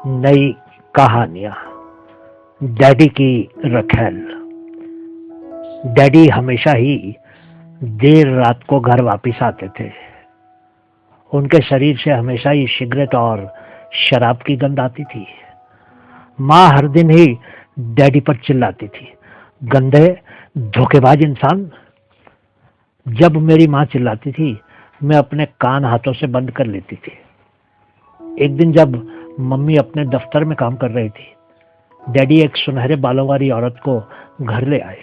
नई कहानियां। डैडी की रखेल। डैडी हमेशा ही देर रात को घर वापस आते थे। उनके शरीर से हमेशा ही सिगरेट और शराब की गंध आती थी। माँ हर दिन ही डैडी पर चिल्लाती थी, गंदे धोखेबाज इंसान। जब मेरी माँ चिल्लाती थी, मैं अपने कान हाथों से बंद कर लेती थी। एक दिन जब मम्मी अपने दफ्तर में काम कर रही थी, डैडी एक सुनहरे बालों वाली औरत को घर ले आए।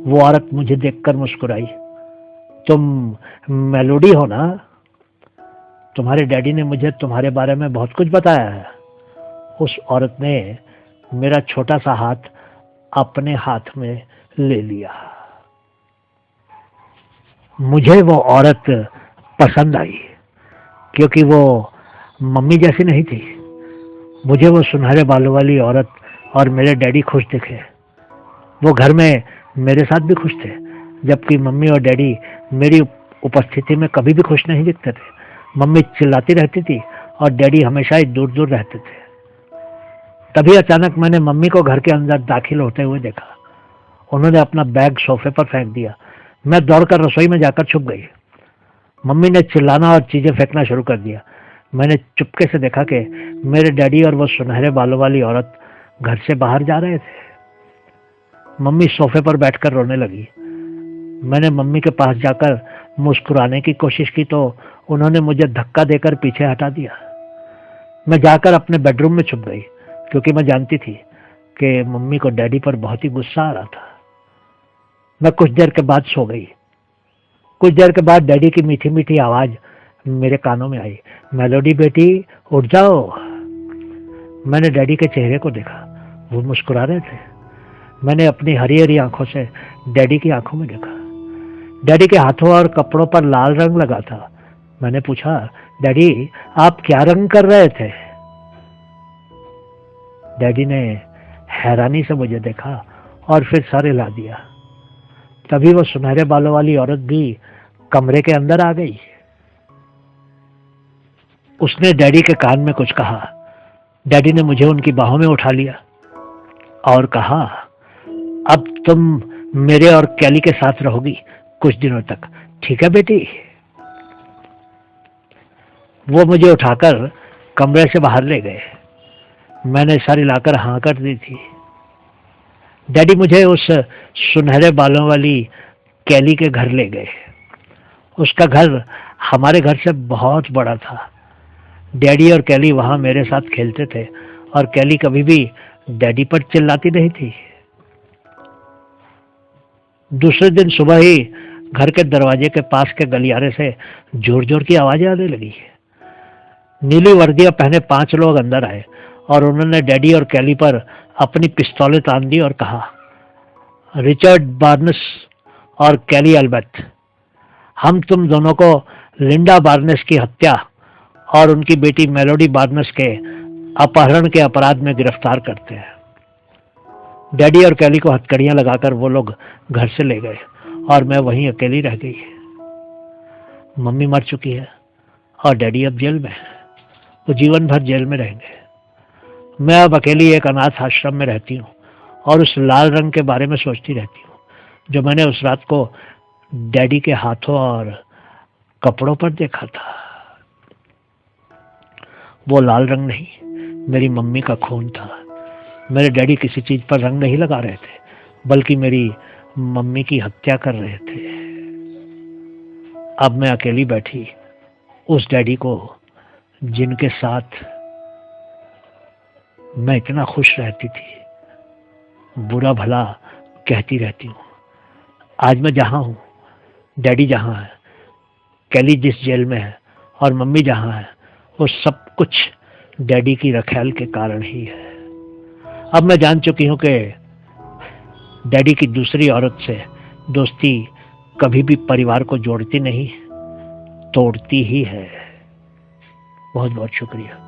वो औरत मुझे देखकर मुस्कुराई। तुम मेलोडी हो ना? तुम्हारे डैडी ने मुझे तुम्हारे बारे में बहुत कुछ बताया है। उस औरत ने मेरा छोटा सा हाथ अपने हाथ में ले लिया। मुझे वो औरत पसंद आई क्योंकि वो मम्मी जैसी नहीं थी। मुझे वो सुनहरे बालों वाली औरत और मेरे डैडी खुश दिखे। वो घर में मेरे साथ भी खुश थे, जबकि मम्मी और डैडी मेरी उपस्थिति में कभी भी खुश नहीं दिखते थे। मम्मी चिल्लाती रहती थी और डैडी हमेशा ही दूर दूर रहते थे। तभी अचानक मैंने मम्मी को घर के अंदर दाखिल होते हुए देखा। उन्होंने अपना बैग सोफे पर फेंक दिया। मैं दौड़कर रसोई में जाकर छुप गई। मम्मी ने चिल्लाना और चीजें फेंकना शुरू कर दिया। मैंने चुपके से देखा कि मेरे डैडी और वो सुनहरे बालों वाली औरत घर से बाहर जा रहे थे। मम्मी सोफे पर बैठकर रोने लगी। मैंने मम्मी के पास जाकर मुस्कुराने की कोशिश की तो उन्होंने मुझे धक्का देकर पीछे हटा दिया। मैं जाकर अपने बेडरूम में छुप गई क्योंकि मैं जानती थी कि मम्मी को डैडी पर बहुत ही गुस्सा आ रहा था। मैं कुछ देर के बाद सो गई। कुछ देर के बाद डैडी की मीठी मीठी आवाज मेरे कानों में आई, मेलोडी बेटी उठ जाओ। मैंने डैडी के चेहरे को देखा। वो मुस्कुरा रहे थे। मैंने अपनी हरी हरी आंखों से डैडी की आंखों में देखा। डैडी के हाथों और कपड़ों पर लाल रंग लगा था। मैंने पूछा, डैडी आप क्या रंग कर रहे थे? डैडी ने हैरानी से मुझे देखा और फिर सर हिला दिया। तभी वो सुनहरे बालों वाली औरत भी कमरे के अंदर आ गई। उसने डैडी के कान में कुछ कहा। डैडी ने मुझे उनकी बाहों में उठा लिया और कहा, अब तुम मेरे और कैली के साथ रहोगी कुछ दिनों तक, ठीक है बेटी? वो मुझे उठाकर कमरे से बाहर ले गए। मैंने सर हिलाकर हाँ कर दी थी। डैडी मुझे उस सुनहरे बालों वाली कैली के घर ले गए। उसका घर हमारे घर से बहुत बड़ा था। डैडी और कैली वहां मेरे साथ खेलते थे और कैली कभी भी डैडी पर चिल्लाती नहीं थी। दूसरे दिन सुबह ही घर के दरवाजे के पास के गलियारे से जोर जोर की आवाजें आने लगी। नीली वर्दियां पहने 5 लोग अंदर आए और उन्होंने डैडी और कैली पर अपनी पिस्तौलें तान दी और कहा, रिचर्ड बार्नेस और कैली एल्बर्ट, हम तुम दोनों को लिंडा बार्नेस की हत्या और उनकी बेटी मेलोडी बार्नेस के अपहरण के अपराध में गिरफ्तार करते हैं। डैडी और कैली को हथकड़ियां लगाकर वो लोग घर से ले गए और मैं वहीं अकेली रह गई। मम्मी मर चुकी है और डैडी अब जेल में है। वो जीवन भर जेल में रहेंगे। मैं अब अकेली एक अनाथ आश्रम में रहती हूँ और उस लाल रंग के बारे में सोचती रहती हूँ जो मैंने उस रात को डैडी के हाथों और कपड़ों पर देखा था। वो लाल रंग नहीं, मेरी मम्मी का खून था। मेरे डैडी किसी चीज पर रंग नहीं लगा रहे थे, बल्कि मेरी मम्मी की हत्या कर रहे थे। अब मैं अकेली बैठी उस डैडी को जिनके साथ मैं इतना खुश रहती थी, बुरा भला कहती रहती हूँ। आज मैं जहां हूं, डैडी जहां है, कैली जिस जेल में है और मम्मी जहां है, वो सब कुछ डैडी की रखेल के कारण ही है। अब मैं जान चुकी हूं कि डैडी की दूसरी औरत से दोस्ती कभी भी परिवार को जोड़ती नहीं, तोड़ती ही है। बहुत बहुत शुक्रिया।